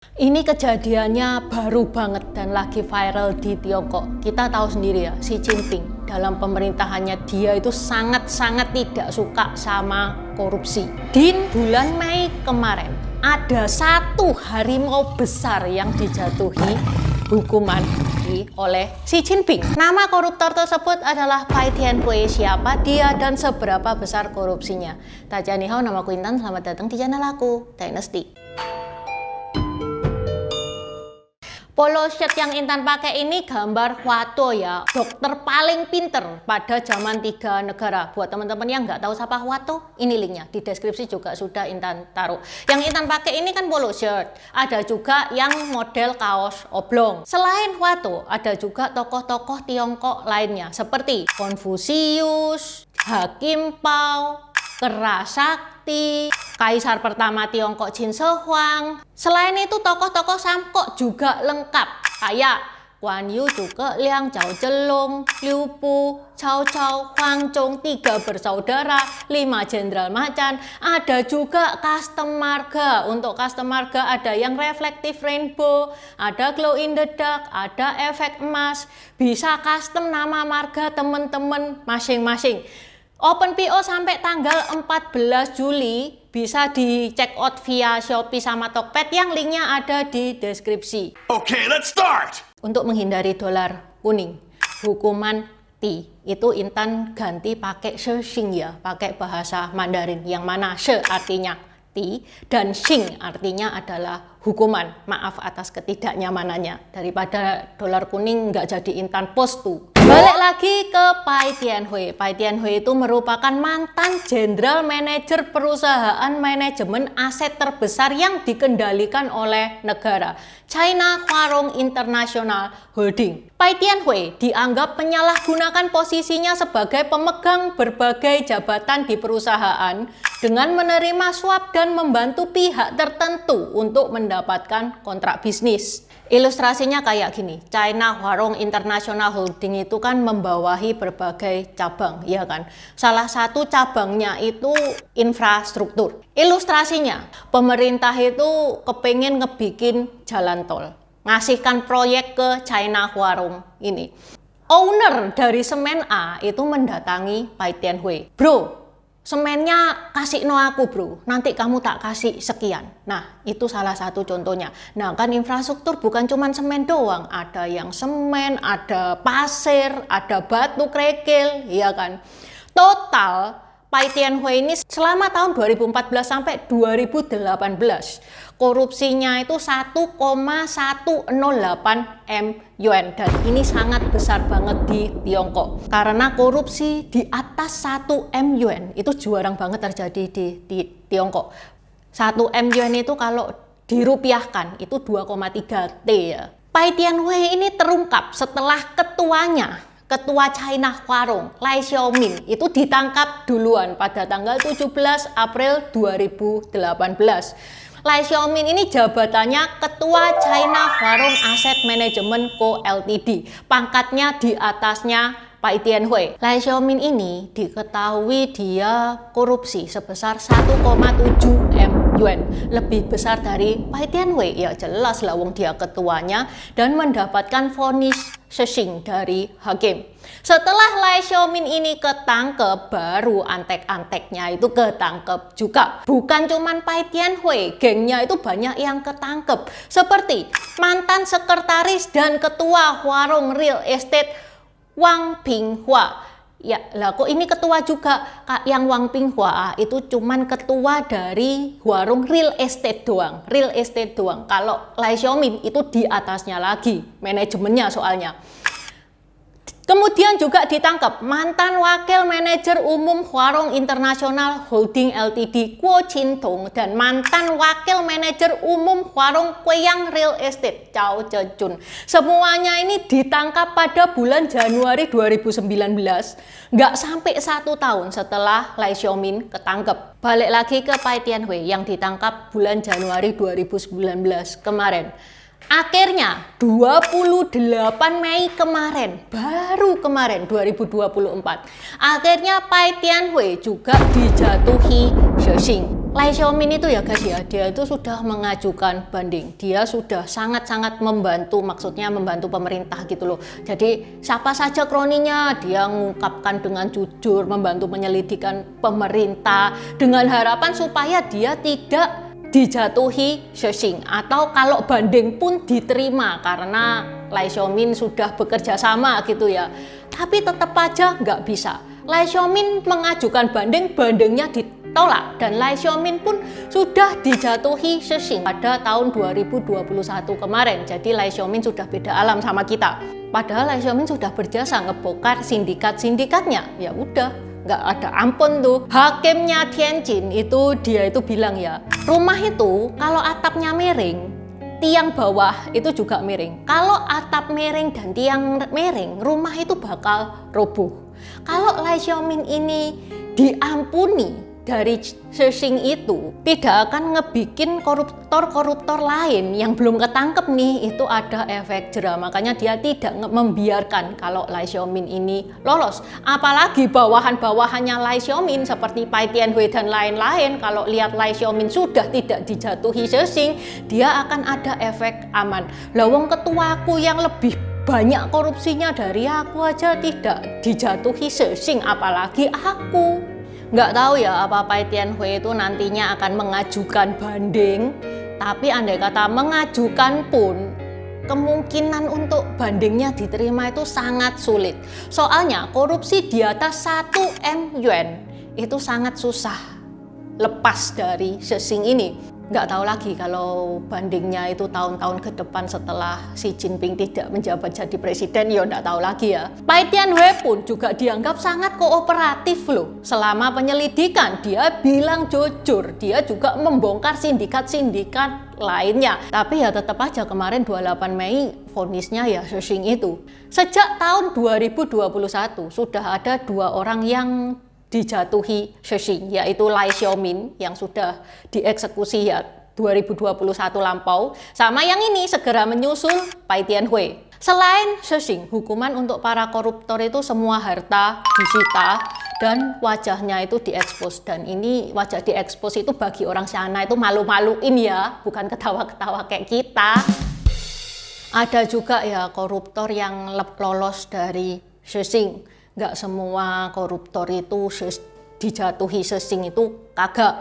Ini kejadiannya baru banget dan lagi viral di Tiongkok. Kita tahu sendiri ya, Xi Jinping dalam pemerintahannya dia itu sangat-sangat tidak suka sama korupsi. Di bulan Mei kemarin, ada satu harimau besar yang dijatuhi hukuman oleh Xi Jinping. Nama koruptor tersebut adalah Pai Tianhui. Siapa dia dan seberapa besar korupsinya? Tajani hao, nama aku Intan, selamat datang di channel aku, Dynasty. Polo shirt yang Intan pakai ini gambar Hwato ya, dokter paling pinter pada zaman 3 negara. Buat teman-teman yang nggak tahu siapa Hwato, ini linknya di deskripsi juga sudah Intan taruh. Yang Intan pakai ini kan polo shirt, ada juga yang model kaos oblong. Selain Hwato, ada juga tokoh-tokoh Tiongkok lainnya seperti Konfusius, Hakim Pao, Kera Sakti, Kaisar pertama Tiongkok Qin Shi Huang. Selain itu tokoh-tokoh Samkok juga lengkap, kayak Guan Yu, juga Liang, Zhao Zhelong, Liu Bu, Cao Cao, Huang Zhong, 3 bersaudara, 5 jenderal macan. Ada juga custom marga. Untuk custom marga ada yang reflective rainbow, ada glow in the dark, ada efek emas. Bisa custom nama marga teman-teman masing-masing. Open PO sampai tanggal 14 Juli, bisa di check out via Shopee sama Tokped yang linknya ada di deskripsi. Okay, let's start! Untuk menghindari dolar kuning, hukuman T itu Intan ganti pakai Shexing ya, pakai bahasa Mandarin, yang mana She artinya T dan Xing artinya adalah hukuman. Maaf atas ketidaknyamanannya, daripada dolar kuning nggak jadi Intan post tuh. Balik lagi ke Pai Tianhui. Pai Tianhui itu merupakan mantan General Manager perusahaan manajemen aset terbesar yang dikendalikan oleh negara, China Huarong International Holding. Pai Tianhui dianggap menyalahgunakan posisinya sebagai pemegang berbagai jabatan di perusahaan dengan menerima suap dan membantu pihak tertentu untuk mendapatkan kontrak bisnis. Ilustrasinya kayak gini, China Huarong International Holding itu kan membawahi berbagai cabang, ya kan? Salah satu cabangnya itu infrastruktur. Ilustrasinya, pemerintah itu kepengen ngebikin jalan tol, ngasihkan proyek ke China Huarong ini. Owner dari semen A itu mendatangi Pai Tianhui. Bro, semennya kasih no aku bro, nanti kamu tak kasih sekian. Nah, itu salah satu contohnya. Nah, kan infrastruktur bukan cuma semen doang, ada yang semen, ada pasir, ada batu kerikil, ya kan. Total Pai Tianhui ini selama tahun 2014 sampai 2018 korupsinya itu 1,108 M yuan, dan ini sangat besar banget di Tiongkok karena korupsi di atas 1 M yuan itu jarang banget terjadi di Tiongkok. 1 M yuan itu kalau dirupiahkan itu 2,3 T ya. Pai Tianhui ini terungkap setelah Ketua China Huarong, Lai Xiaoming, itu ditangkap duluan pada tanggal 17 April 2018. Lai Xiaoming ini jabatannya Ketua China Huarong Asset Management Co Ltd. Pangkatnya di atasnya Pai Tianhui. Lai Xiaoming ini diketahui dia korupsi sebesar 1,7 M yuan, lebih besar dari Pai Tianhui. Ya jelas lah, wong dia ketuanya, dan mendapatkan vonis Shexing dari hakim. Setelah Lai Xiaoming ini ketangkep, baru antek-anteknya itu ketangkep juga. Bukan cuman Pai Tianhui, gengnya itu banyak yang ketangkep. Seperti mantan sekretaris dan ketua Huarong Real Estate Wang Pinghua. Ya lah, kok ini ketua juga? Yang Wang Pinghua itu cuman ketua dari Huarong Real Estate doang. Real Estate doang. Kalau Lai Xiaoming itu di atasnya lagi, manajemennya soalnya. Kemudian juga ditangkap mantan wakil manajer umum Huarong International Holding Ltd Guo Qintong dan mantan wakil manajer umum Huarong Guiyang Real Estate Cao Zhejun. Semuanya ini ditangkap pada bulan Januari 2019, nggak sampai 1 tahun setelah Lai Xiaoming ketangkep. Balik lagi ke Pai Tianhui yang ditangkap bulan Januari 2019 kemarin. Akhirnya 28 Mei kemarin, baru kemarin 2024, akhirnya Pai Tianhui juga dijatuhi Shexing. Lai Xiaomin itu ya guys ya, dia itu sudah mengajukan banding. Dia sudah sangat-sangat membantu, maksudnya membantu pemerintah gitu loh. Jadi siapa saja kroninya, dia mengungkapkan dengan jujur, membantu menyelidikkan pemerintah dengan harapan supaya dia tidak dijatuhi Shexing, atau kalau banding pun diterima karena Lai Xiaomin sudah bekerja sama gitu ya. Tapi tetap aja nggak bisa. Lai Xiaomin mengajukan banding, bandingnya ditolak, dan Lai Xiaomin pun sudah dijatuhi Shexing pada tahun 2021 kemarin. Jadi Lai Xiaomin sudah beda alam sama kita. Padahal Lai Xiaomin sudah berjasa ngebongkar sindikat-sindikatnya. Ya udah, nggak ada ampun tuh. Hakimnya Tianjin itu dia itu bilang ya, rumah itu kalau atapnya miring, tiang bawah itu juga miring. Kalau atap miring dan tiang miring, rumah itu bakal roboh. Kalau Lai Xiaomin ini diampuni dari Shexing itu, tidak akan ngebikin koruptor-koruptor lain yang belum ketangkep nih, itu ada efek jera. Makanya dia tidak membiarkan kalau Lai Xiaomin ini lolos. Apalagi bawahan-bawahannya Lai Xiaomin seperti Pai Tianhui dan lain-lain, kalau lihat Lai Xiaomin sudah tidak dijatuhi Shexing, dia akan ada efek aman. Lawang ketuaku yang lebih banyak korupsinya dari aku aja tidak dijatuhi Shexing, apalagi aku. Nggak tahu ya apa Pai Tianhui itu nantinya akan mengajukan banding, tapi andai kata mengajukan pun kemungkinan untuk bandingnya diterima itu sangat sulit. Soalnya korupsi di atas 1 M yuan itu sangat susah lepas dari Shexing ini. Nggak tahu lagi kalau bandingnya itu tahun-tahun ke depan setelah Xi Jinping tidak menjabat jadi presiden, ya nggak tahu lagi ya. Pai Tianhui pun juga dianggap sangat kooperatif loh. Selama penyelidikan dia bilang jujur, dia juga membongkar sindikat-sindikat lainnya. Tapi ya tetap aja kemarin 28 Mei vonisnya ya Shexing itu. Sejak tahun 2021 sudah ada 2 orang yang dijatuhi Shexing, yaitu Lai Xiaomin yang sudah dieksekusi ya 2021 lampau, sama yang ini segera menyusul Pai Tianhui. Selain Shexing, hukuman untuk para koruptor itu semua harta disita dan wajahnya itu diekspos. Dan ini wajah diekspos itu bagi orang sana itu malu-maluin ya, bukan ketawa-ketawa kayak kita. Ada juga ya koruptor yang lolos dari Shexing. Nggak semua koruptor itu dijatuhi Shexing itu kagak.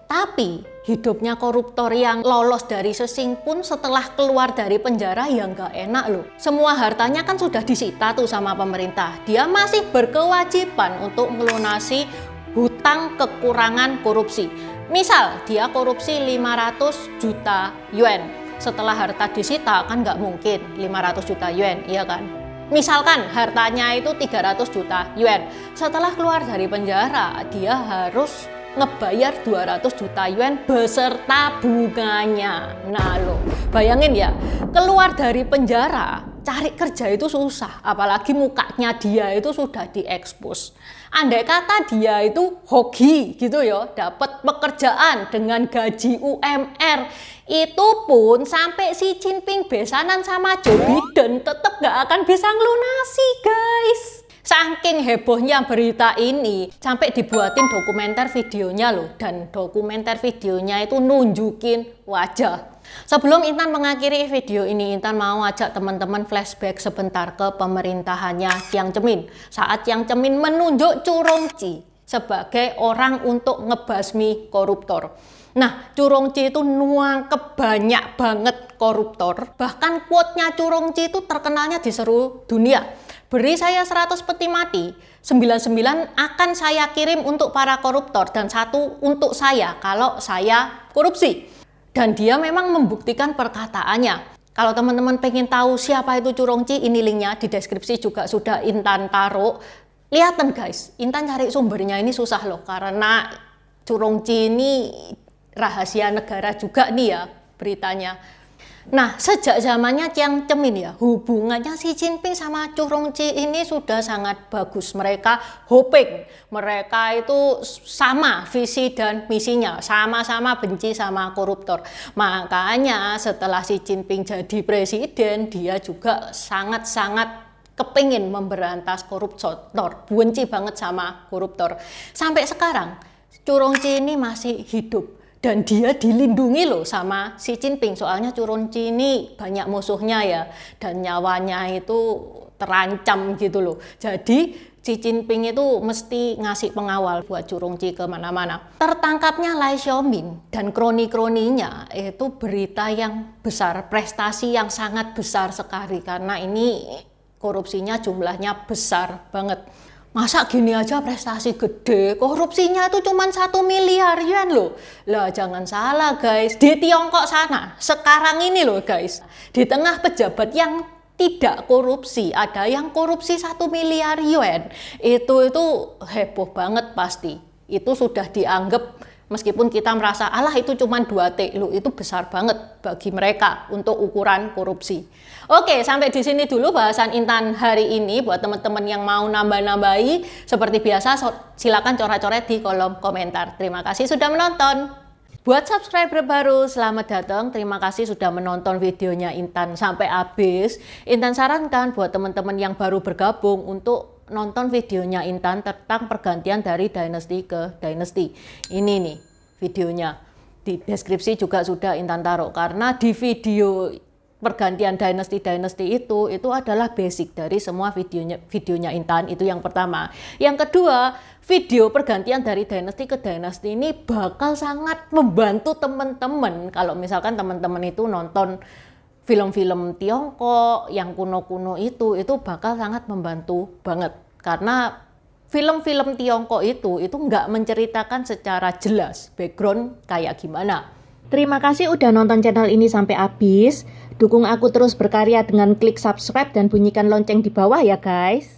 Tapi hidupnya koruptor yang lolos dari Shexing pun setelah keluar dari penjara ya nggak enak loh. Semua hartanya kan sudah disita tuh sama pemerintah. Dia masih berkewajiban untuk melunasi hutang kekurangan korupsi. Misal dia korupsi 500 juta yuan. Setelah harta disita kan nggak mungkin 500 juta yuan, iya kan? Misalkan hartanya itu 300 juta yuan. Setelah keluar dari penjara, dia harus ngebayar 200 juta yuan beserta bunganya. Nah lo, bayangin ya, keluar dari penjara, cari kerja itu susah. Apalagi mukanya dia itu sudah diekspos. Andai kata dia itu hoki gitu ya, dapat pekerjaan dengan gaji UMR, itu pun sampai Xi Jinping besanan sama Joe Biden tetap gak akan bisa ngelunasi guys. Saking hebohnya berita ini sampai dibuatin dokumenter videonya loh, dan dokumenter videonya itu nunjukin wajah. Sebelum Intan mengakhiri video ini, Intan mau ajak teman-teman flashback sebentar ke pemerintahannya Jiang Zemin. Saat Jiang Zemin menunjuk Zhu Rongji sebagai orang untuk ngebasmi koruptor. Nah, Zhu Rongji itu nuangkep banyak banget koruptor. Bahkan quote-nya Zhu Rongji itu terkenalnya di seluruh dunia. Beri saya 100 peti mati, 99 akan saya kirim untuk para koruptor dan 1 untuk saya kalau saya korupsi. Dan dia memang membuktikan perkataannya. Kalau teman-teman pengen tahu siapa itu Zhu Rongji, ini linknya di deskripsi juga sudah Intan taruh. Lihatan guys, Intan cari sumbernya ini susah loh, karena Zhu Rongji ini rahasia negara juga nih ya beritanya. Nah, sejak zamannya Jiang Zemin ya, hubungannya Xi Jinping sama Zhu Rongji ini sudah sangat bagus. Mereka hoping, mereka itu sama visi dan misinya, sama-sama benci sama koruptor. Makanya setelah Xi Jinping jadi presiden, dia juga sangat-sangat kepingin memberantas koruptor, benci banget sama koruptor. Sampai sekarang, Curongci ini masih hidup dan dia dilindungi loh sama Xi Jinping, soalnya Curongci ini banyak musuhnya ya, dan nyawanya itu terancam gitu loh. Jadi Xi Jinping itu mesti ngasih pengawal buat Curongci kemana-mana. Tertangkapnya Lai Xiaomin dan kroni-kroninya itu berita yang besar, prestasi yang sangat besar sekali, karena ini korupsinya jumlahnya besar banget. Masa gini aja prestasi gede, korupsinya itu cuma 1 miliar yuan loh. Lah jangan salah guys, di Tiongkok sana sekarang ini loh guys, di tengah pejabat yang tidak korupsi, ada yang korupsi 1 miliar yuan. Itu heboh banget pasti. Itu sudah dianggap, meskipun kita merasa alah itu cuma 2T, loh itu besar banget bagi mereka untuk ukuran korupsi. Oke, sampai di sini dulu bahasan Intan hari ini. Buat teman-teman yang mau nambah-nambahi, seperti biasa silakan coret-coret di kolom komentar. Terima kasih sudah menonton. Buat subscriber baru, selamat datang. Terima kasih sudah menonton videonya Intan sampai habis. Intan sarankan buat teman-teman yang baru bergabung untuk nonton videonya Intan tentang pergantian dari dynasty ke dynasty. Ini nih videonya. Di deskripsi juga sudah Intan taruh, karena di video pergantian dynasty itu adalah basic dari semua videonya Intan. Itu yang pertama. Yang kedua, video pergantian dari dynasty ke dynasty ini bakal sangat membantu teman-teman kalau misalkan teman-teman itu nonton film-film Tiongkok yang kuno-kuno itu bakal sangat membantu banget, karena film-film Tiongkok itu nggak menceritakan secara jelas background kayak gimana. Terima kasih udah nonton channel ini sampai habis. Dukung aku terus berkarya dengan klik subscribe dan bunyikan lonceng di bawah ya guys.